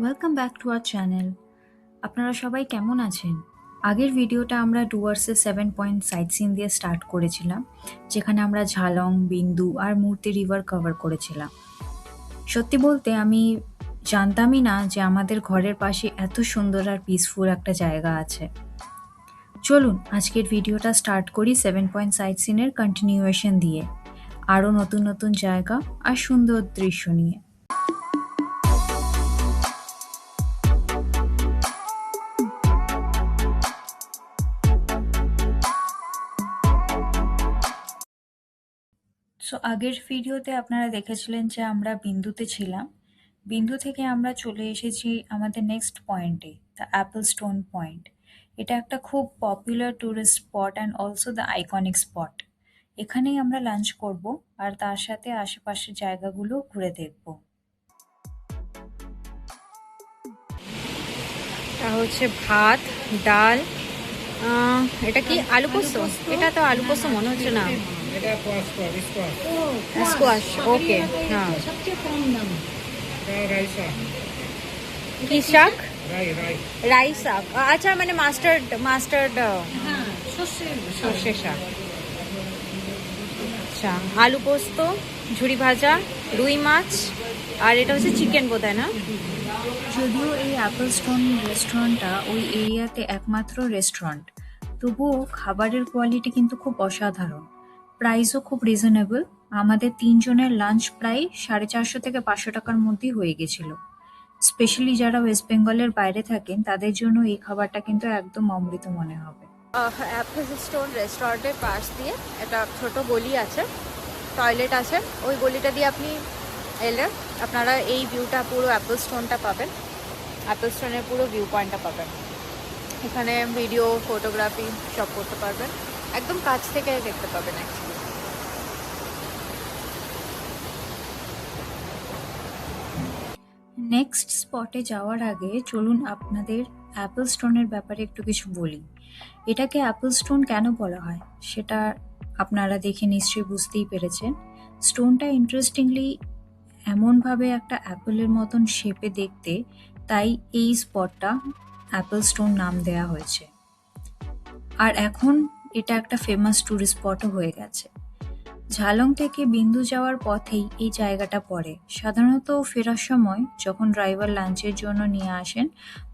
Welcome back to our channel. আপনারা সবাই কেমন আছেন? আগের ভিডিওটা আমরা ডুয়ার্সের 7 পয়েন্ট সাইট সিন দিয়ে স্টার্ট করেছিলাম, যেখানে আমরা ঝালং, বিন্দু আর মূর্তি রিভার কভার করেছিলাম। সত্যি বলতে আমি জানতামই না যে আমাদের ঘরের পাশে এত সুন্দর আর পিসফুল একটা জায়গা আছে। চলুন আজকের ভিডিওটা স্টার্ট করি 7 পয়েন্ট সাইট সিনের কন্টিনিউয়েশন দিয়ে, আরও নতুন নতুন জায়গা আর সুন্দর দৃশ্য নিয়ে। সো আগের ভিডিওতে আপনারা দেখেছিলেন যে আমরা বিন্দুতে ছিলাম। বিন্দু থেকে আমরা চলে এসেছি আমাদের নেক্সট পয়েন্টে, দ্য অ্যাপল স্টোন পয়েন্ট। এটা একটা খুব popular tourist spot and also the iconic spot. এখানেই আমরা লাঞ্চ করব আর তার সাথে আশেপাশের জায়গাগুলো ঘুরে দেখব। এটা হচ্ছে ভাত, ডাল, এটা কি আলু পোস্ত? এটা তো আলু পোস্ত মনে হচ্ছে না। এটা স্কোয়াশ স্কোয়াশ, ওকে। হ্যাঁ, সবচেয়ে কম দাম। রাই শাক কি শাক? রাই রাই শাক। আচ্ছা, মানে মাস্টার্ড মাস্টার্ড হ্যাঁ, সর্ষে সর্ষে শাক। আচ্ছা, আলু পোস্ত, ঝুরি ভাজা, রুই মাছ, আর এটা হচ্ছে চিকেন বোধহয়, না? যদিও এই অ্যাপল স্টোন রেস্টুরেন্টটা ওই এরিয়াতে একমাত্র রেস্টুরেন্ট, তবুও খাবারের কোয়ালিটি কিন্তু খুব অসাধারণ। প্রাইসও খুব রিজনেবল। আমাদের তিনজনের লাঞ্চ প্রায় 450 থেকে 500 টাকার মধ্যেই হয়ে গেছিল। স্পেশালি যারা ওয়েস্ট বেঙ্গলের বাইরে থাকেন তাদের জন্য এই খাবারটা কিন্তু একদম অমৃত মনে হবে। অ্যাপল স্টোন রেস্টুরেন্টের পাশ দিয়ে একটা ছোট গলি আছে, টয়লেট আছে। ওই গলিটা দিয়ে আপনি এলে আপনারা এই ভিউটা, পুরো অ্যাপল স্টোনটা পাবেন। অ্যাপল স্টোনের পুরো ভিউ পয়েন্টটা পাবেন। এখানে ভিডিও, ফটোগ্রাফি সব করতে পারবেন, একদম কাছ থেকে দেখতে পাবেন অ্যাকচুয়ালি। নেক্সট স্পটে যাওয়ার আগে চলুন আপনাদের অ্যাপল স্টোনের ব্যাপারে একটু কিছু বলি। এটাকে অ্যাপল স্টোন কেন বলা হয় সেটা আপনারা দেখে নিশ্চয়ই বুঝতেই পেরেছেন। স্টোনটা ইন্টারেস্টিংলি এমনভাবে একটা অ্যাপেলের মতন শেপে দেখতে, তাই এই স্পটটা অ্যাপল স্টোন নাম দেয়া হয়েছে। আর এখন এটা একটা ফেমাস ট্যুরিস্ট স্পটও হয়ে গেছে। ঝালং থেকে বিন্দু যাওয়ার পথেই এই জায়গাটা পড়ে। সাধারণত ফেরার সময় যখন ড্রাইভার লাঞ্চের জন্য নিয়ে আসেন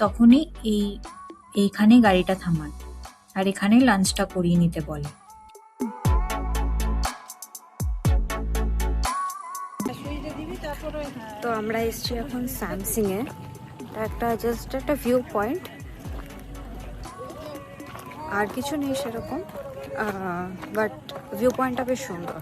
তখনই এইখানে গাড়িটা থামান আর এখানেই লাঞ্চটা করিয়ে নিতে বলে। তো আমরা এসেছি এখন স্যামসিংয়ে। এটা একটা জাস্ট একটা ভিউ পয়েন্ট, আর কিছু নেই সেরকম, বাট ভিউ পয়েন্টটা বেশ সুন্দর।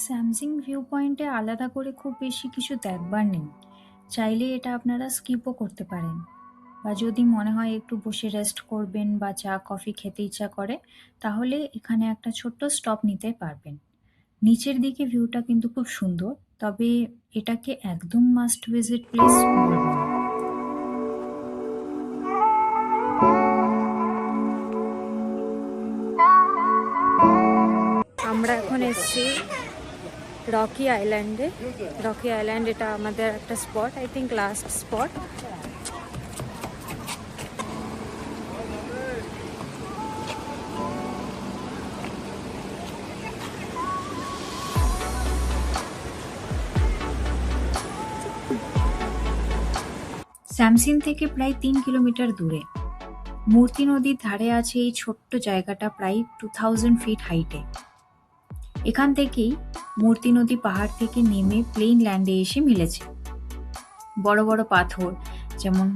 স্যামসিং ভিউ পয়েন্টে আলাদা করে খুব বেশি কিছু দেখবার নেই। চাইলে এটা আপনারা স্কিপও করতে পারেন, বা যদি মনে হয় একটু বসে রেস্ট করবেন বা চা কফি খেতে ইচ্ছা করে তাহলে এখানে একটা ছোট্ট স্টপ নিতে পারবেন। নিচের দিকে ভিউটা কিন্তু খুব সুন্দর, তবে এটাকে একদম মাস্ট ভিজিট প্লেস বলবো না। আমরা এখন এসেছি রকি আইল্যান্ডে। রকি আইল্যান্ড এটা আমাদের একটা spot, I think last spot. স্যামসিং থেকে প্রায় 3 কিলোমিটার দূরে মূর্তি নদীর ধারে আছে এই ছোট্ট জায়গাটা, প্রায় 2000 ফিট হাইটে। এখান থেকেই মূর্তি নদী পাহাড় থেকে নেমে প্লেন ল্যান্ডে এসে মিলেছে। বড় বড় পাথর যেমন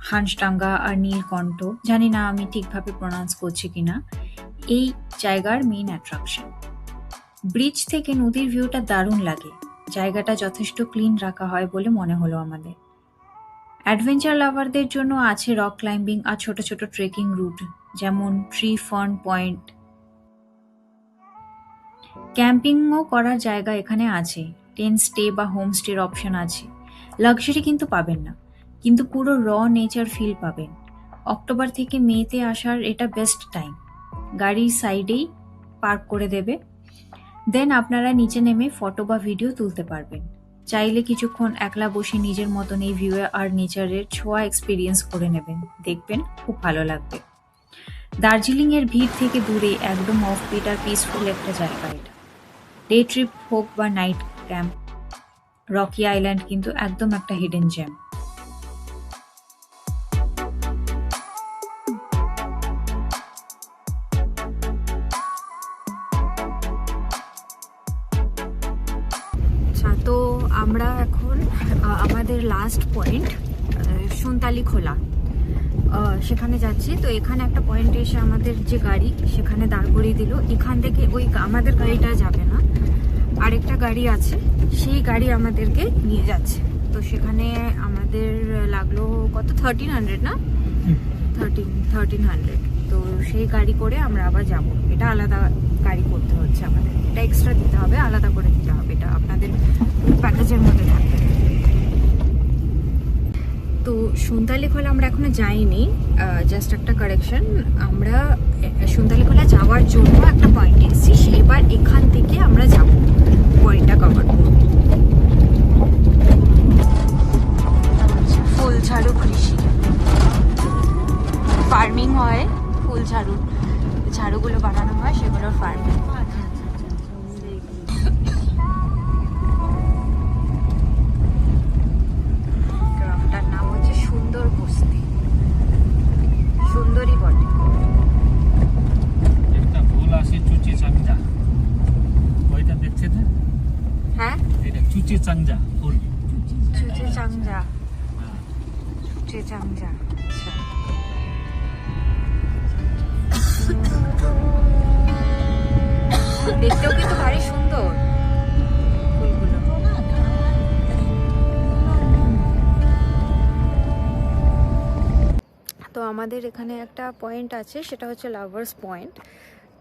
হাঁসডাঙ্গা আর নীলকণ্ঠ, জানি না আমি ঠিকভাবে প্রনাউন্স করছি কিনা, এই জায়গার মেইন অ্যাট্রাকশন। ব্রিজ থেকে নদীর ভিউটা দারুণ লাগে। জায়গাটা যথেষ্ট ক্লিন রাখা হয় বলে মনে হলো আমাদের। অ্যাডভেঞ্চার লাভারদের জন্য আছে রক ক্লাইম্বিং আর ছোট ছোট ট্রেকিং রুট, যেমন ট্রি ফার্ন পয়েন্ট। ক্যাম্পিংও করার জায়গা এখানে আছে, টেন্ট স্টে বা হোম স্টের অপশন আছে। লাক্সারি কিন্তু পাবেন না, কিন্তু পুরো নেচার ফিল পাবেন। অক্টোবর থেকে মেতে আসার এটা বেস্ট টাইম। গাড়ির সাইডেই পার্ক করে দেবে। দেন আপনারা নিচে নেমে ফটো বা ভিডিও তুলতে পারবেন। চাইলে কিছুক্ষণ একলা বসে নিজের মতন এই ভিউ আর নেচারের ছোঁয়া এক্সপিরিয়েন্স করে নেবেন, দেখবেন খুব ভালো লাগবে। দার্জিলিং এর ভিড় থেকে দূরে একদম অফবিট আর পিসফুল একটা জায়গা এটা। ডে ট্রিপ হোক বা নাইট ক্যাম্প, রকি আইল্যান্ড কিন্তু একদম একটা হিডেন জ্যাম। আচ্ছা, তো আমরা এখন আমাদের লাস্ট পয়েন্ট সুনতালি খোলা সেখানে যাচ্ছি। তো এখানে একটা পয়েন্টে এসে আমাদের যে গাড়ি সেখানে দাঁড় করিয়ে দিল। এখান থেকে ওই আমাদের গাড়িটা যাবে না, আরেকটা গাড়ি আছে, সেই গাড়ি আমাদেরকে নিয়ে যাচ্ছে। তো সেখানে আমাদের লাগলো কত, 1300 না, 1300। তো সেই গাড়ি করে আমরা আবার যাব। এটা আলাদা গাড়ি করতে হচ্ছে আমাদের, এটা এক্সট্রা দিতে হবে, আলাদা করে দিতে হবে, এটা আপনাদের প্যাকেজের মধ্যে থাকবে। তো সুনতালি খোলা আমরা এখনো যাইনি, জাস্ট একটা কারেকশন, আমরা সুনতালি খোলা যাওয়ার জন্য একটা পয়েন্টে এসেছি। এবার এখান থেকে আমরা যাব, পয়েন্টটা কভার করব। ফুল ঝাড়ু কৃষি ফার্মিং হয়, ফুল ঝাড়ুগুলো বানানো হয়, সেগুলোর ফার্মিং। গ্রামটার নাম হচ্ছে সুন্দর বস্তি, সুন্দরী বটে। একটা ফুল আছে চুচি চাংজা, ওইটা দেখছেন না? হ্যাঁ, এটা চুচি চাংজা ফুল। চুচে চাংজা, চুচে চাংজা, আচ্ছা। দেখতেও কিন্তু ভারী সুন্দর ফুলগুলো। তো আমাদের এখানে একটা পয়েন্ট আছে, সেটা হচ্ছে লাভার্স পয়েন্ট।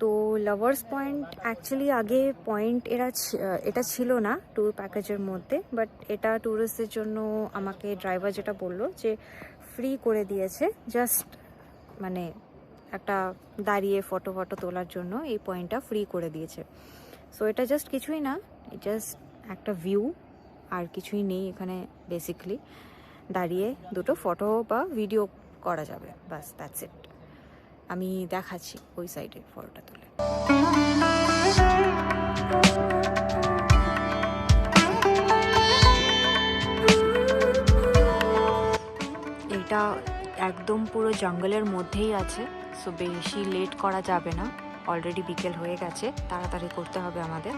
তো লাভার্স পয়েন্ট অ্যাকচুয়ালি আগে পয়েন্ট এটা ছিল না ট্যুর প্যাকেজের মধ্যে, বাট এটা ট্যুরিস্টদের জন্য আমাকে ড্রাইভার যেটা বললো যে ফ্রি করে দিয়েছে, জাস্ট মানে একটা দাঁড়িয়ে ফটো তোলার জন্য এই পয়েন্টটা ফ্রি করে দিয়েছে। সো এটা জাস্ট কিছুই না, জাস্ট একটা ভিউ, আর কিছুই নেই এখানে। বেসিক্যালি দাঁড়িয়ে দুটো ফটো বা ভিডিও করা যাবে, বাস, দ্যাটস ইট। আমি দেখাচ্ছি ওই সাইডে ফটোটা তুলে। এটা একদম পুরো জঙ্গলের মধ্যেই আছে, সো বেশি লেট করা যাবে না, অলরেডি বিকেল হয়ে গেছে, তাড়াতাড়ি করতে হবে আমাদের।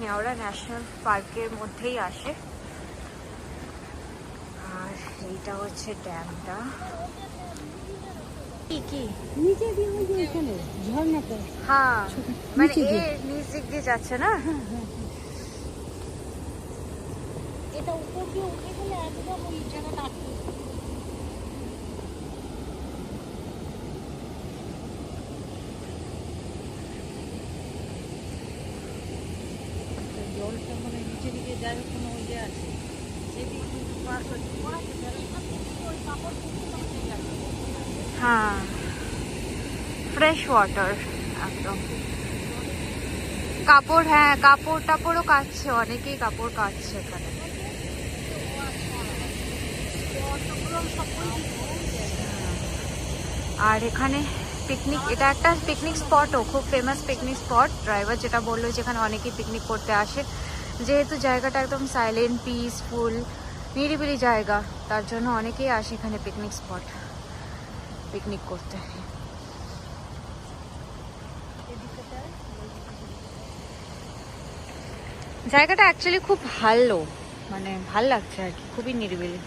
নেওড়া ন্যাশনাল পার্কের মধ্যেই আসে। আর এইটা হচ্ছে ড্যামটা। কি কি নিচে দিয়ে ওই যে এখানে ঝর্ণাটা। হ্যাঁ, মানে নিচে দিয়ে। নিচ দিক দিয়ে যাচ্ছে না? এটা উপর দিয়ে উঠে গেলে একদম ওই জায়গাটা আটকে যায়। জলটা মানে নিচে দিকে যায়, কোনো ওই যে আছে সেদিকে কিন্তু পাস হচ্ছে। ওই কাপড় হ্যাঁ, ফ্রেশ ওয়াটার একদম। কাপড়, হ্যাঁ কাপড় টাপড়ও কাচ্ছে, অনেকেই কাপড় কাচ্ছে এখানে। আর এখানে পিকনিক, এটা একটা পিকনিক স্পটও, খুব ফেমাস পিকনিক স্পট। ড্রাইভার যেটা বললো যেখানে অনেকেই পিকনিক করতে আসে, যেহেতু জায়গাটা একদম সাইলেন্ট, পিসফুল, নিরিবিলি জায়গা, তার জন্য অনেকেই আসে এখানে পিকনিক স্পট পিকনিক করতে। জায়গাটা অ্যাকচুয়ালি খুব ভালো, মানে ভাল লাগছে আর কি, খুবই নিরিবিলি।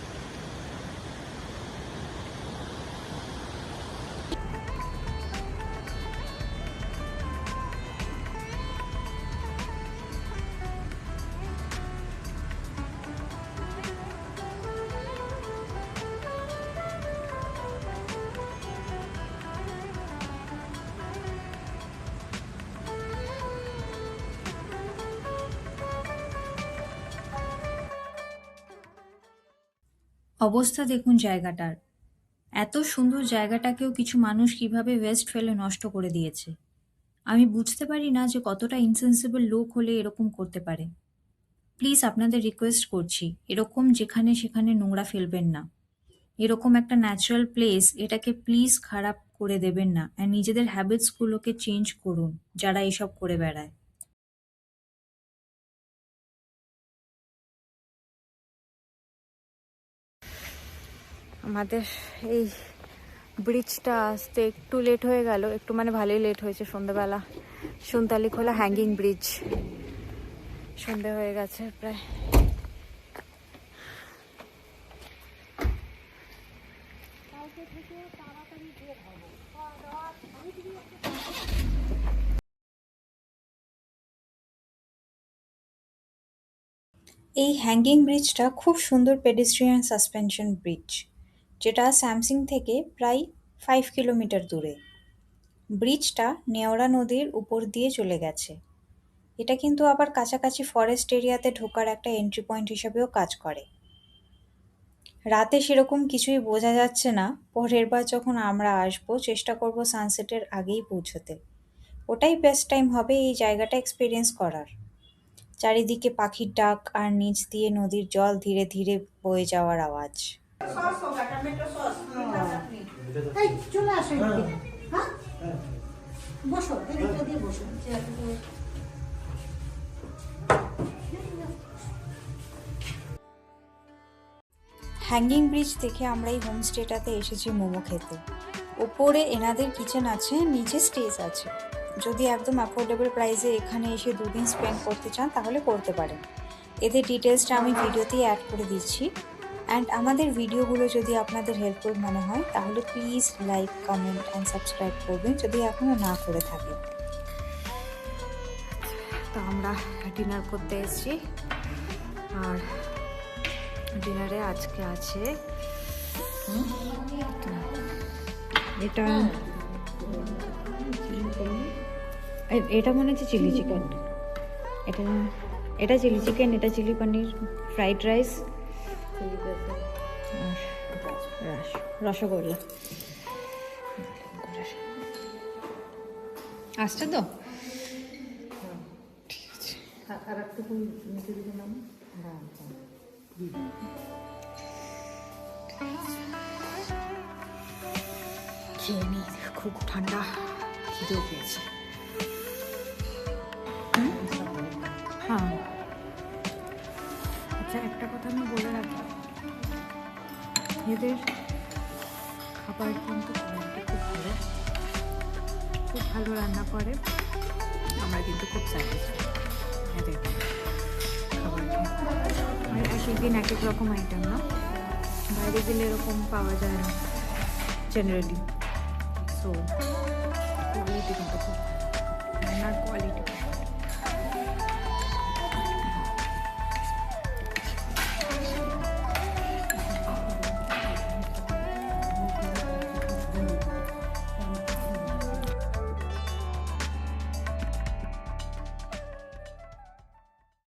অবস্থা দেখুন জায়গাটার। এত সুন্দর জায়গাটাকেও কিছু মানুষ কিভাবে ওয়েস্ট ফেলে নষ্ট করে দিয়েছে। আমি বুঝতে পারি না যে কতটা ইনসেন্সিবল লোক হলে এরকম করতে পারে। প্লিজ আপনাদের রিকোয়েস্ট করছি, এরকম যেখানে সেখানে নোংরা ফেলবেন না। এরকম একটা ন্যাচারাল প্লেস, এটাকে প্লিজ খারাপ করে দেবেন না। আর নিজেদের হ্যাবিটসগুলোকে চেঞ্জ করুন যারা এসব করে বেড়ায়। আমাদের এই ব্রিজটা আসতে একটু লেট হয়ে গেল, একটু মানে ভালোই লেট হয়েছে। সন্ধ্যাবেলা সুনতালি খোলা হ্যাঙ্গিং ব্রিজ, সন্ধে হয়ে গেছে প্রায়। এই হ্যাঙ্গিং ব্রিজটা খুব সুন্দর পেডেস্ট্রিয়ান সাসপেনশন ব্রিজ, যেটা স্যামসিং থেকে প্রায় 5 কিলোমিটার দূরে। ব্রিজটা নেওড়া নদীর উপর দিয়ে চলে গেছে। এটা কিন্তু আবার কাছাকাছি ফরেস্ট এরিয়াতে ঢোকার একটা এন্ট্রি পয়েন্ট হিসাবেও কাজ করে। রাতে সেরকম কিছুই বোঝা যাচ্ছে না। পরের বার যখন আমরা আসবো চেষ্টা করব সানসেটের আগেই পৌঁছতে। ওটাই বেস্ট টাইম হবে এই জায়গাটা এক্সপিরিয়েন্স করার। চারিদিকে পাখির ডাক আর নিচ দিয়ে নদীর জল ধীরে ধীরে বয়ে যাওয়ার আওয়াজ। এই চলে আসো এদিকে। হ্যাঁ বসো, এদিকে দিয়ে বসো। হ্যাঙ্গিং ব্রিজ দেখে আমরা এই হোমস্টেটাতে এসেছি মোমো খেতে। ওপরে এনাদের কিচেন আছে, নিচে স্টেজ আছে। যদি একদম অ্যাফোর্ডেবল প্রাইসে এখানে এসে দুদিন স্পেন্ড করতে চান তাহলে করতে পারেন। এদের ডিটেলসটা আমি ভিডিওতেই অ্যাড করে দিচ্ছি। অ্যান্ড আমাদের ভিডিওগুলো যদি আপনাদের হেল্পফুল মনে হয় তাহলে please like, comment and subscribe করবেন যদি এখনও না করে থাকেন। তো আমরা ডিনার করতে এসেছি, আর ডিনারে আজকে আছে এটা এটা মনে হচ্ছে চিলি চিকেন, এটা চিলি চিকেন, এটা চিলি পনির, ফ্রাইড রাইস, রসগোল্লা আসছে তো। ঠিক আছে, আর একটু নিচে দিকে নাম। খেয়ে নিই, খুব ঠান্ডা, খিদেও পেয়েছে। হ্যাঁ আচ্ছা, একটা কথা আমি বলে রাখি, এদের খাবার কিন্তু কোয়ালিটি খুব ভালো রান্না করে। আমরা কিন্তু খুব স্যাটিসফাইড এদের। দিন এক এক রকম আইটেম না, বাইরে গেলে এরকম পাওয়া যায় না জেনারেলি। সো কোয়ালিটি কিন্তু খুব রান্নার কোয়ালিটি